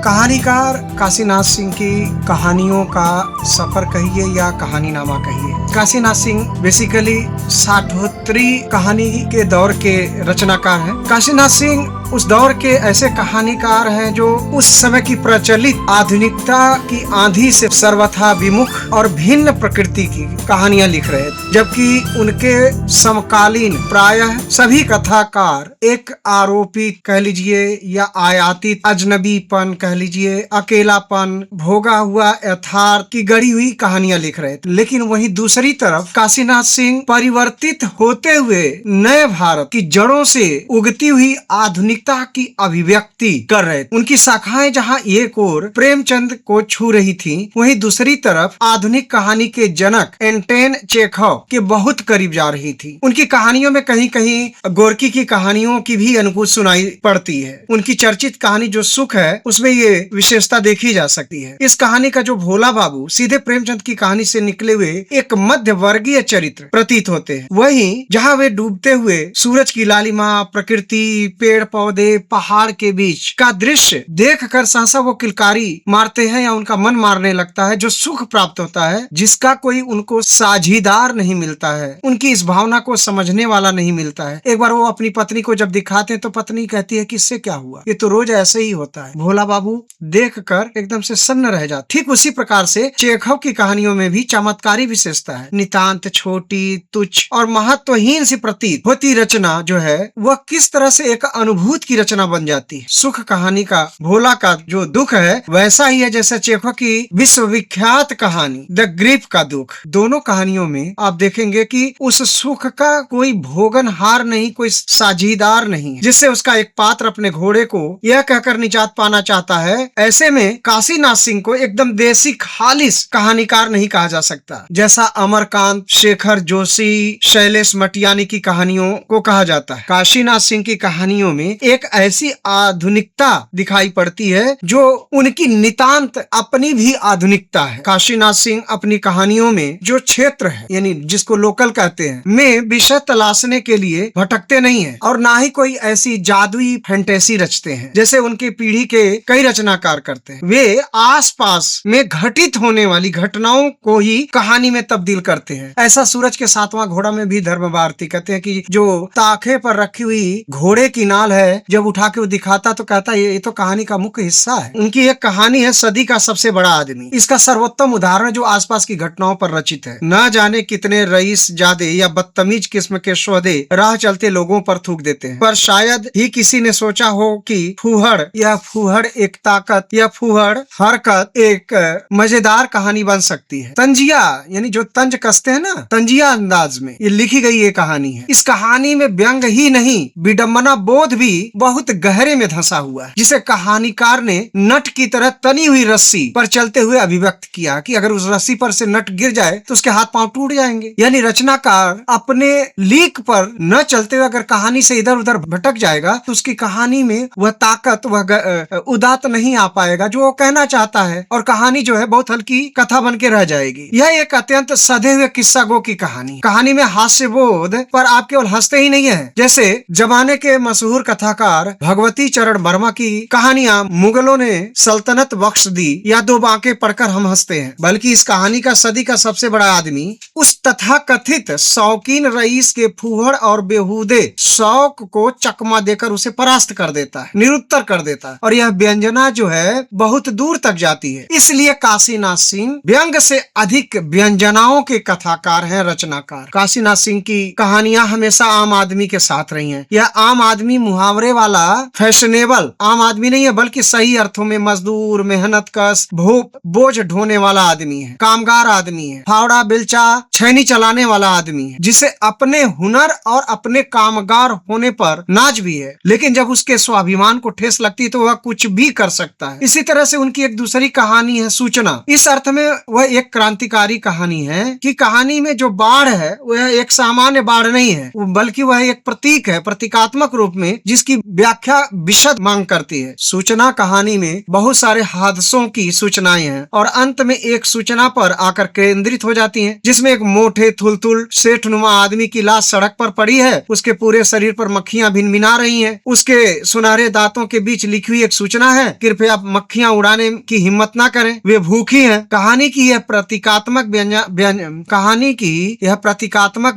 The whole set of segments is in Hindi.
कहानीकार काशीनाथ सिंह की कहानियों का सफर कहिए या कहानीनामा कहिए। काशीनाथ सिंह बेसिकली साठोत्तरी कहानी के दौर के रचनाकार हैं। काशीनाथ सिंह उस दौर के ऐसे कहानीकार हैं जो उस समय की प्रचलित आधुनिकता की आंधी से सर्वथा विमुख और भिन्न प्रकृति की कहानियां लिख रहे थे, जबकि उनके समकालीन प्रायः सभी कथाकार एक आरोपित कह लीजिए या आयातित अजनबीपन कह लीजिए, अकेलापन, भोगा हुआ यथार्थ की गढ़ी हुई कहानियां लिख रहे थे। लेकिन वहीं दूसरी तरफ काशीनाथ सिंह परिवर्तित होते हुए नए भारत की जड़ों से उगती हुई आधुनिकता की अभिव्यक्ति कर रहे थे। उनकी शाखाएं जहां एक ओर प्रेमचंद को छू रही थी, वहीं दूसरी तरफ आधुनिक कहानी के जनक एंटोन चेखव के बहुत करीब जा रही थी। उनकी कहानियों में कहीं कहीं गोरकी की कहानियों की भी अनुभूति सुनाई पड़ती है। उनकी चर्चित कहानी जो सुख है, उसमें ये विशेषता देखी जा सकती है। इस कहानी का जो भोला बाबू सीधे प्रेमचंद की कहानी से निकले हुए एक मध्य वर्गीय चरित्र प्रतीत होते हैं। वहीं जहां वे डूबते हुए सूरज की लालिमा, प्रकृति, पेड़ पौधे, पहाड़ के बीच का दृश्य देखकर सहसा वो किलकारी मारते हैं या उनका मन मारने लगता है। जो सुख प्राप्त होता है, जिसका कोई उनको साझीदार नहीं मिलता है, उनकी इस भावना को समझने वाला नहीं मिलता है। एक बार वो अपनी पत्नी को जब दिखाते हैं तो पत्नी कहती है कि इससे क्या हुआ, ये तो रोज ऐसे ही होता है। भोला बाबू देखकर एकदम से सन्न रह जाता। ठीक उसी प्रकार से चेखव की कहानियों में भी चमत्कारी विशेषता है। नितांत छोटी, तुच्छ और महत्वहीन सी प्रतीत होती रचना जो है वह किस तरह से एक अनुभूत की रचना बन जाती है। सुख कहानी का भोला का जो दुख है वैसा ही है जैसे चेखव की विश्वविख्यात कहानी द ग्रीफ का दुख। दोनों कहानियों में आप देखेंगे कि उस सुख का कोई भोगनहार नहीं, कोई साझीदार नहीं है, जिससे उसका एक पात्र अपने घोड़े को यह कहकर निजात पाना चाहता है। ऐसे में काशीनाथ सिंह को एकदम देसी खालिस कहानीकार नहीं कहा जा सकता, जैसा अमरकांत, शेखर जोशी, शैलेश मटियानी की कहानियों को कहा जाता है। काशीनाथ सिंह की कहानियों में एक ऐसी आधुनिकता दिखाई पड़ती है जो उनकी नितांत अपनी भी आधुनिकता है। काशीनाथ सिंह अपनी कहानियों में जो क्षेत्र है, यानी जिसको लोकल कहते हैं, में विषय तलाशने के लिए भटकते नहीं है और ना ही कोई ऐसी जादुई फैंटेसी रचते हैं जैसे उनके पीढ़ी के कई रचनाकार करते हैं। वे आसपास में घटित होने वाली घटनाओं को ही कहानी में तब्दील करते हैं। ऐसा सूरज के सातवां घोड़ा में भी धर्म भारती कहते हैं कि जो ताखे पर रखी हुई घोड़े की नाल है, जब उठा के वो दिखाता तो कहता ये तो कहानी का मुख्य हिस्सा है। उनकी एक कहानी है सदी का सबसे बड़ा आदमी। इसका सर्वोत्तम उदाहरण जो आसपास की घटनाओं पर रचित है। न जाने कितने रईस जादे या बदतमीज किस्म के सौदे राह चलते लोगों पर थूक देते हैं, पर शायद ही किसी ने सोचा हो कि फूहड़ एक ताकत या फूहड़ हरकत एक मजेदार कहानी बन सकती है। तंजिया यानी जो तंज कसते हैं ना, तंजिया अंदाज में ये लिखी गई ये कहानी है। इस कहानी में व्यंग ही नहीं, विडम्बना बोध भी बहुत गहरे में धंसा हुआ है, जिसे कहानीकार ने नट की तरह तनी हुई रस्सी पर चलते हुए अभिव्यक्त किया कि अगर उस रस्सी पर से नट गिर जाए तो उसके हाथ पांव टूट जाएंगे। यानी रचनाकार अपने लीक पर न चलते हुए अगर कहानी से इधर उधर भटक जाएगा तो उसकी कहानी में वह ताकत, वह उदात नहीं आ पाएगा जो वो कहना चाहता है, और कहानी जो है बहुत हल्की कथा बन के रह जाएगी। यह एक अत्यंत सधे हुए किस्सा गो की कहानी में हास्य बोध पर आप केवल हंसते ही नहीं है। जैसे जमाने के मशहूर कथाकार भगवती चरण वर्मा की कहानियां मुगलों ने सल्तनत बख्श दी या दो बांके पढ़कर हम हंसते हैं, बल्कि इस कहानी का सदी का सबसे बड़ा आदमी उस तथाकथित शौकीन रईस के फूहड़ और बेहूदे शौक को चकमा देकर उसे परास्त कर देता है, निरुत्तर कर देता है, और यह व्यंजना जो है बहुत दूर तक जाती है। इसलिए काशीनाथ सिंह व्यंग से अधिक व्यंजनाओं के कथाकार हैं, रचनाकार। काशीनाथ सिंह की कहानियां हमेशा आम आदमी के साथ रही हैं। यह आम आदमी मुहावरे वाला फैशनेबल आम आदमी नहीं है, बल्कि सही अर्थों में मजदूर, मेहनत कश, बोझ ढोने वाला आदमी है, कामगार आदमी है, फावड़ा बेलचा छैनी चलाने वाला आदमी है, जिसे अपने हुनर और अपने कामगार होने पर नाज भी है, लेकिन जब उसके स्वाभिमान को ठेस लगती है तो वह कुछ भी कर सकता है। इसी तरह से उनकी एक दूसरी कहानी है सूचना। इस अर्थ में वह एक क्रांतिकारी कहानी है कि कहानी में जो बाढ़ है वह एक सामान्य बाढ़ नहीं है, बल्कि वह एक प्रतीक है, प्रतीकात्मक रूप में, जिसकी इसकी व्याख्या विशद मांग करती है। सूचना कहानी में बहुत सारे हादसों की सूचनाएं हैं और अंत में एक सूचना पर आकर केंद्रित हो जाती हैं, जिसमें एक मोटे थुलथुल सेठनुमा आदमी की लाश सड़क पर पड़ी है। उसके पूरे शरीर पर मक्खियां भिनभिना रही हैं। उसके सुनहरे दांतों के बीच लिखी हुई एक सूचना है, कृपया मक्खियां उड़ाने की हिम्मत ना करें, वे भूखी हैं। कहानी की यह प्रतीकात्मक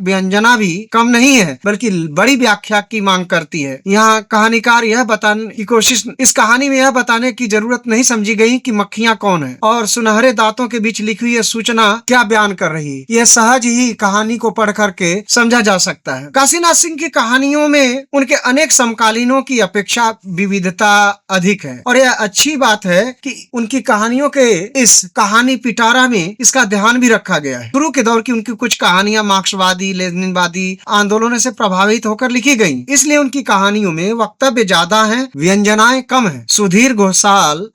व्यंजना भी कम नहीं है, बल्कि बड़ी व्याख्या की मांग करती है। यहाँ कहानीकार यह बताने की कोशिश, इस कहानी में यह बताने की जरूरत नहीं समझी गई कि मक्खियां कौन है और सुनहरे दांतों के बीच लिखी हुई सूचना क्या बयान कर रही है। यह सहज ही कहानी को पढ़ करके समझा जा सकता है। काशीनाथ सिंह की कहानियों में उनके अनेक समकालीनों की अपेक्षा विविधता अधिक है और यह अच्छी बात है कि उनकी कहानियों के इस कहानी पिटारा में इसका ध्यान भी रखा गया है। शुरू के दौर की उनकी कुछ कहानियां मार्क्सवादी लेनिनवादी आंदोलनों से प्रभावित होकर लिखी गई, इसलिए उनकी कहानियों में वक्तव्य ज्यादा है, व्यंजनाएं कम है। सुधीर घोषाल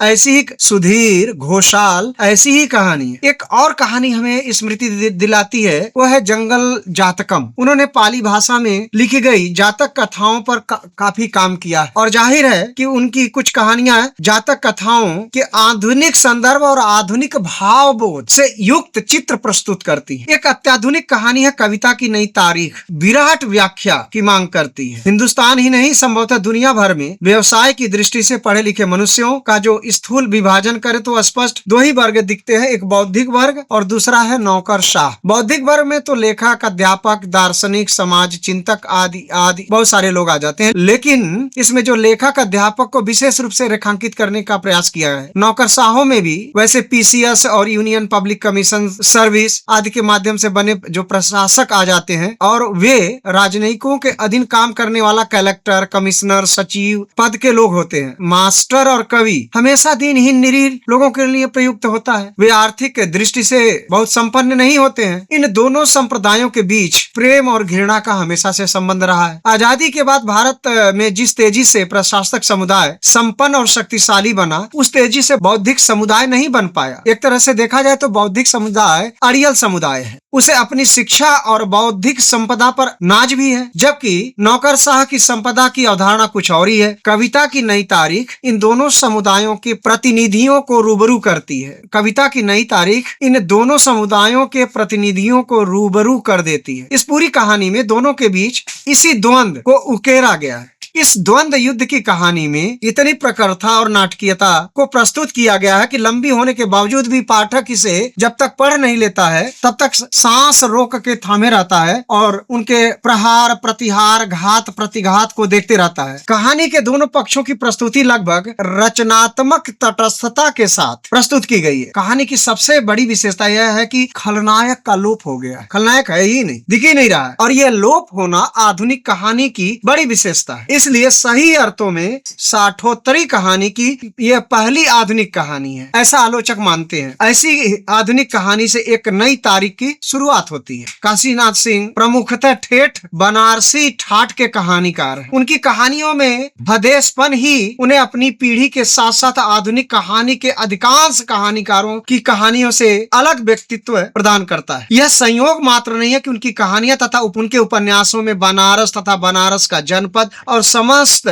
ऐसी ही कहानी है। एक और कहानी हमें स्मृति दिलाती है, वह है जंगल जातकम। उन्होंने पाली भाषा में लिखी गई जातक कथाओं पर काफी काम किया है और जाहिर है कि उनकी कुछ कहानियां जातक कथाओं के आधुनिक संदर्भ और आधुनिक भावबोध से युक्त चित्र प्रस्तुत करती है। एक अत्याधुनिक कहानी है कविता की नई तारीख, विराट व्याख्या की मांग करती है। हिंदुस्तान ही नहीं, संभवतः दुनिया भर में व्यवसाय की दृष्टि से पढ़े लिखे मनुष्यों का जो स्थूल विभाजन करे तो स्पष्ट दो ही वर्ग दिखते हैं, एक बौद्धिक वर्ग और दूसरा है नौकरशाह। बौद्धिक वर्ग में तो लेखक, अध्यापक, दार्शनिक, समाज चिंतक आदि आदि बहुत सारे लोग आ जाते हैं, लेकिन इसमें जो लेखक अध्यापक को विशेष रूप से रेखांकित करने का प्रयास किया है। नौकरशाहों में भी वैसे पीसीएस और यूनियन पब्लिक कमीशन सर्विस आदि के माध्यम से बने जो प्रशासक आ जाते हैं और वे राजनयिकों के अधीन काम करने वाला कलेक्टर, कमिश्नर, सचिव पद के लोग होते हैं। मास्टर और कवि हमेशा दिनहीन निरीह लोगों के लिए प्रयुक्त होता है। वे आर्थिक दृष्टि से बहुत संपन्न नहीं होते हैं। इन दोनों संप्रदायों के बीच प्रेम और घृणा का हमेशा से संबंध रहा है। आजादी के बाद भारत में जिस तेजी से प्रशासक समुदाय संपन्न और शक्तिशाली बना, उस तेजी से बौद्धिक समुदाय नहीं बन पाया। एक तरह से देखा जाए तो बौद्धिक समुदाय अड़ियल समुदाय है, उसे अपनी शिक्षा और बौद्धिक संपदा पर नाज भी है, जबकि नौकरशाह की संपदा की अवधारणा कुछ और ही है। कविता की नई तारीख इन दोनों समुदायों के प्रतिनिधियों को रूबरू करती है। कविता की नई तारीख इन दोनों समुदायों के प्रतिनिधियों को रूबरू कर देती है। इस पूरी कहानी में दोनों के बीच इसी द्वंद्व को उकेरा गया है। इस द्वंद्व युद्ध की कहानी में इतनी प्रखरता और नाटकीयता को प्रस्तुत किया गया है कि लंबी होने के बावजूद भी पाठक इसे जब तक पढ़ नहीं लेता है तब तक सांस रोक के थामे रहता है और उनके प्रहार प्रतिहार घात प्रतिघात को देखते रहता है। कहानी के दोनों पक्षों की प्रस्तुति लगभग रचनात्मक तटस्थता के साथ प्रस्तुत की गई है। कहानी की सबसे बड़ी विशेषता यह है कि खलनायक का लोप हो गया है। खलनायक है ही नहीं, दिख ही नहीं रहा है और यह लोप होना आधुनिक कहानी की बड़ी विशेषता है। इसलिए सही अर्थों में साठोत्तरी कहानी की यह पहली आधुनिक कहानी है, ऐसा आलोचक मानते हैं। ऐसी आधुनिक कहानी से एक नई तारीख की शुरुआत होती है। काशीनाथ सिंह प्रमुखतः ठेठ बनारसी ठाठ के कहानीकार हैं। उनकी कहानियों में भदेशपन ही उन्हें अपनी पीढ़ी के साथ साथ आधुनिक कहानी के अधिकांश कहानीकारों की कहानियों से अलग व्यक्तित्व प्रदान करता है। यह संयोग मात्र नहीं है कि उनकी कहानियां तथा उनके उपन्यासों में बनारस तथा बनारस का जनपद और समस्त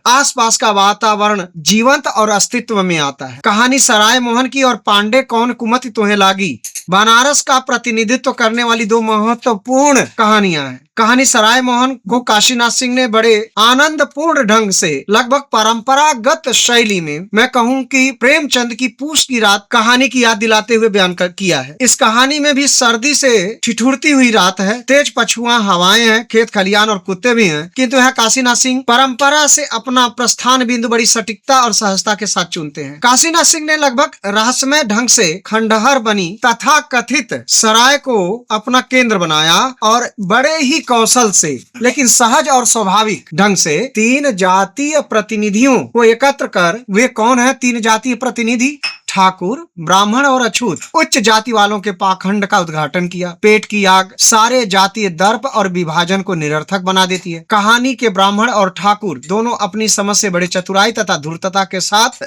आसपास का वातावरण जीवंत और अस्तित्व में आता है। कहानी सराय मोहन की और पांडे कौन कुमति तुम्हें लागी बनारस का प्रतिनिधित्व करने वाली दो महत्वपूर्ण कहानियां हैं। कहानी सराय मोहन को काशीनाथ सिंह ने बड़े आनंदपूर्ण ढंग से लगभग परंपरागत शैली में, मैं कहूं कि प्रेमचंद की पूस की रात कहानी की याद दिलाते हुए बयान किया है। इस कहानी में भी सर्दी से ठिठुरती हुई रात है, तेज पछुआ हवाएं हैं, खेत खलियान और कुत्ते भी हैं, किंतु यहाँ काशीनाथ सिंह परंपरा से अपना प्रस्थान बिंदु बड़ी सटीकता और सहजता के साथ चुनते हैं। काशीनाथ सिंह ने लगभग रहस्यमय ढंग से खंडहर बनी तथा कथित सराय को अपना केंद्र बनाया और बड़े ही कौशल से लेकिन सहज और स्वाभाविक ढंग से तीन जातीय प्रतिनिधियों को एकत्र कर, वे कौन है तीन जातीय प्रतिनिधि? ठाकुर, ब्राह्मण और अछूत, उच्च जाति वालों के पाखंड का उद्घाटन किया। पेट की आग सारे जातीय दर्प और विभाजन को निरर्थक बना देती है। कहानी के ब्राह्मण और ठाकुर दोनों अपनी समझ से बड़े चतुराई तथा धूर्तता के साथ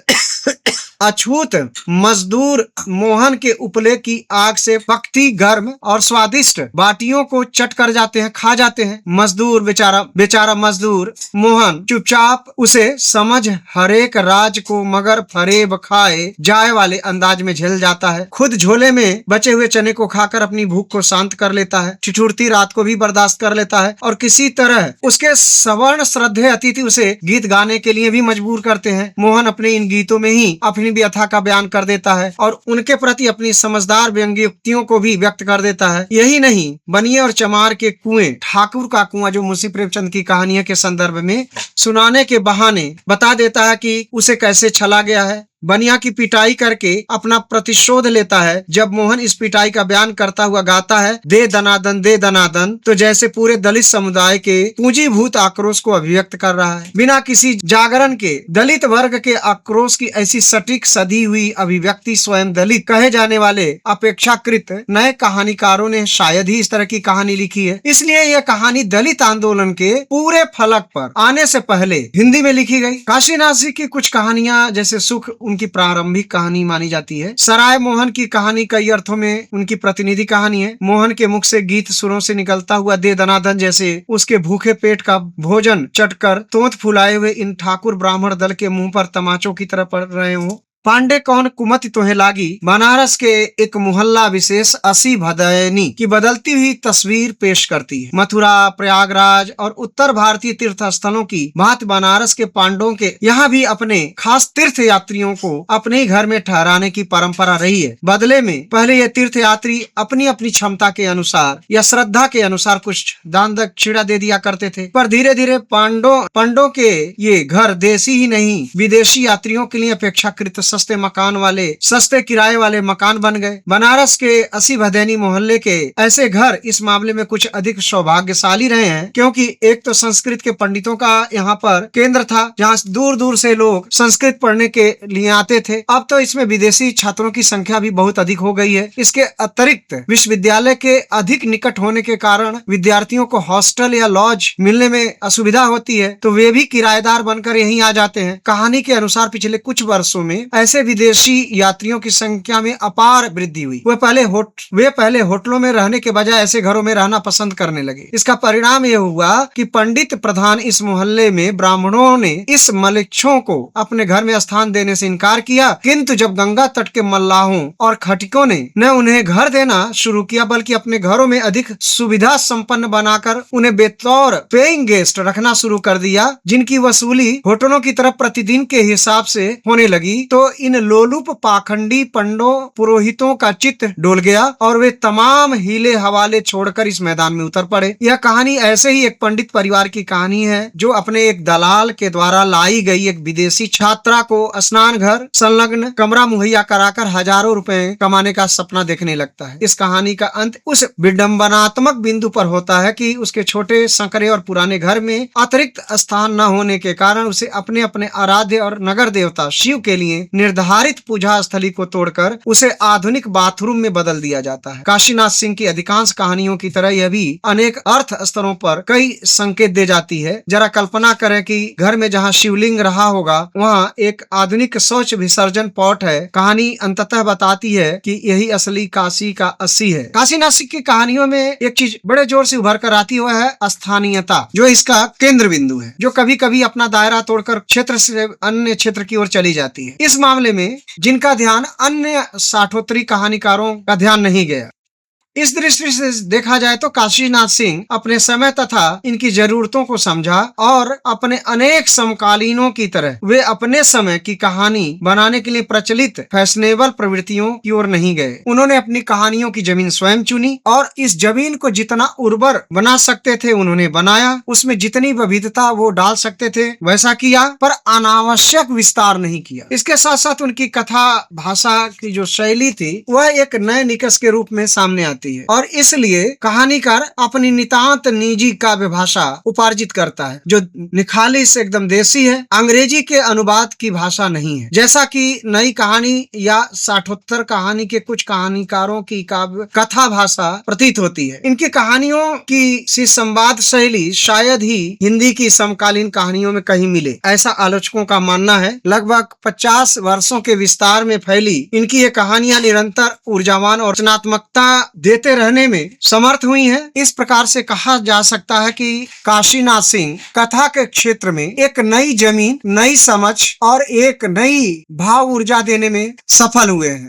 अछूत मजदूर मोहन के उपले की आग से पकती गर्म और स्वादिष्ट बाटियों को चट कर जाते हैं, खा जाते हैं। मजदूर बेचारा मजदूर मोहन चुपचाप उसे समझ हरेक राज को मगर फरेब खाए जाए वाले अंदाज में झेल जाता है। खुद झोले में बचे हुए चने को खाकर अपनी भूख को शांत कर लेता है। ठिठुरती रात को भी बर्दाश्त कर लेता है और किसी तरह उसके सवर्ण श्रद्धेय अतिथि उसे गीत गाने के लिए भी मजबूर करते हैं। मोहन अपने इन गीतों में ही अपनी व्यथा का बयान कर देता है और उनके प्रति अपनी समझदार व्यंग्योक्तियों को भी व्यक्त कर देता है। यही नहीं, बनिए और चमार के कुएं, ठाकुर का कुआं, जो मुंशी प्रेमचंद की कहानियों के संदर्भ में सुनाने के बहाने बता देता है कि उसे कैसे छला गया है। बनिया की पिटाई करके अपना प्रतिशोध लेता है। जब मोहन इस पिटाई का बयान करता हुआ गाता है, दे दनादन, तो जैसे पूरे दलित समुदाय के पूंजीभूत आक्रोश को अभिव्यक्त कर रहा है। बिना किसी जागरण के दलित वर्ग के आक्रोश की ऐसी सटीक सधी हुई अभिव्यक्ति स्वयं दलित कहे जाने वाले अपेक्षाकृत नए कहानीकारों ने शायद ही इस तरह की कहानी लिखी है। इसलिए यह कहानी दलित आंदोलन के पूरे फलक पर आने से पहले हिंदी में लिखी गई। काशीनाथ जी की कुछ कहानियां, जैसे सुख, उनकी प्रारंभिक कहानी मानी जाती है। सराय मोहन की कहानी कई अर्थों में उनकी प्रतिनिधि कहानी है। मोहन के मुख से गीत सुरों से निकलता हुआ दे दनादन जैसे उसके भूखे पेट का भोजन चटकर तोंत फुलाए हुए इन ठाकुर ब्राह्मण दल के मुंह पर तमाचों की तरह पड़ रहे हों। पांडे कौन कुमति तोहे लागी बनारस के एक मोहल्ला विशेष असी भदैनी की बदलती हुई तस्वीर पेश करती है। मथुरा, प्रयागराज और उत्तर भारतीय तीर्थ स्थलों की भांति बनारस के पांडवों के यहाँ भी अपने खास तीर्थ यात्रियों को अपने ही घर में ठहराने की परंपरा रही है। बदले में पहले ये तीर्थ यात्री अपनी अपनी क्षमता के अनुसार या श्रद्धा के अनुसार कुछ दान दक्षिणा दे दिया करते थे, पर धीरे धीरे पांडवों के ये घर देशी ही नहीं विदेशी यात्रियों के लिए अपेक्षाकृत सस्ते मकान वाले, सस्ते किराए वाले मकान बन गए। बनारस के असी भदैनी मोहल्ले के ऐसे घर इस मामले में कुछ अधिक सौभाग्यशाली रहे हैं, क्योंकि एक तो संस्कृत के पंडितों का यहाँ पर केंद्र था, जहाँ दूर दूर से लोग संस्कृत पढ़ने के लिए आते थे। अब तो इसमें विदेशी छात्रों की संख्या भी बहुत अधिक हो गई है। इसके अतिरिक्त विश्वविद्यालय के अधिक निकट होने के कारण विद्यार्थियों को हॉस्टल या लॉज मिलने में असुविधा होती है, तो वे भी किराएदार बनकर यहीं आ जाते हैं। कहानी के अनुसार पिछले कुछ वर्षों में ऐसे विदेशी यात्रियों की संख्या में अपार वृद्धि हुई। वे पहले होटलों में रहने के बजाय ऐसे घरों में रहना पसंद करने लगे। इसका परिणाम यह हुआ कि पंडित प्रधान इस मोहल्ले में ब्राह्मणों ने इस मलेच्छों को अपने घर में स्थान देने से इनकार किया, किंतु जब गंगा तट के मल्लाहों और खटिकों ने न उन्हें घर देना शुरू किया, बल्कि अपने घरों में अधिक सुविधा संपन्न बनाकर उन्हें बेतौर पेइंग गेस्ट रखना शुरू कर दिया, जिनकी वसूली होटलों की तरफ प्रतिदिन के हिसाब से होने लगी, तो इन लोलुप पाखंडी पंडों पुरोहितों का चित्त डोल गया और वे तमाम हीले हवाले छोड़कर इस मैदान में उतर पड़े। यह कहानी ऐसे ही एक पंडित परिवार की कहानी है, जो अपने एक दलाल के द्वारा लाई गई एक विदेशी छात्रा को स्नान घर संलग्न कमरा मुहैया कराकर हजारों रुपए कमाने का सपना देखने लगता है। इस कहानी का अंत उस विडंबनात्मक बिंदु पर होता है कि उसके छोटे संकरे और पुराने घर में अतिरिक्त स्थान न होने के कारण उसे अपने अपने आराध्य और नगर देवता शिव के लिए निर्धारित पूजा स्थली को तोड़कर उसे आधुनिक बाथरूम में बदल दिया जाता है। काशीनाथ सिंह की अधिकांश कहानियों की तरह यह भी अनेक अर्थ स्तरों पर कई संकेत दे जाती है। जरा कल्पना करें कि घर में जहाँ शिवलिंग रहा होगा वहाँ एक आधुनिक शौच विसर्जन पॉट है। कहानी अंततः बताती है कि यही असली काशी का अस्सी है। काशीनाथ सिंह की कहानियों में एक चीज बड़े जोर से उभर कर आती है, है स्थानीयता, जो इसका केंद्र बिंदु है, जो कभी कभी अपना दायरा तोड़कर क्षेत्र से अन्य क्षेत्र की ओर चली जाती है। इस मामले में जिनका ध्यान अन्य साठोत्तरी कहानीकारों का ध्यान नहीं गया। इस दृष्टि से देखा जाए तो काशीनाथ सिंह अपने समय तथा इनकी जरूरतों को समझा और अपने अनेक समकालीनों की तरह वे अपने समय की कहानी बनाने के लिए प्रचलित फैशनेबल प्रवृत्तियों की ओर नहीं गए। उन्होंने अपनी कहानियों की जमीन स्वयं चुनी और इस जमीन को जितना उर्वर बना सकते थे उन्होंने बनाया। उसमें जितनी विविधता वो डाल सकते थे वैसा किया, पर अनावश्यक विस्तार नहीं किया। इसके साथ साथ उनकी कथा भाषा की जो शैली थी वह एक नए निकष के रूप में सामने आती रहती है और इसलिए कहानीकार अपनी नितांत निजी काव्य भाषा उपार्जित करता है जो निखालिस एकदम देसी है, अंग्रेजी के अनुवाद की भाषा नहीं है। जैसा कि नई कहानी या साठोत्तर कहानी के कुछ कहानीकारों की काव्य कथा भाषा प्रतीत होती है। इनकी कहानियों की सी संवाद शैली शायद ही हिंदी की समकालीन कहानियों में कहीं मिले, ऐसा आलोचकों का मानना है। लगभग 50 वर्षों के विस्तार में फैली इनकी ये कहानियां निरंतर ऊर्जावान और रचनात्मकता देते रहने में समर्थ हुई हैं। इस प्रकार से कहा जा सकता है कि काशीनाथ सिंह कथा के क्षेत्र में एक नई जमीन, नई समझ और एक नई भाव ऊर्जा देने में सफल हुए हैं।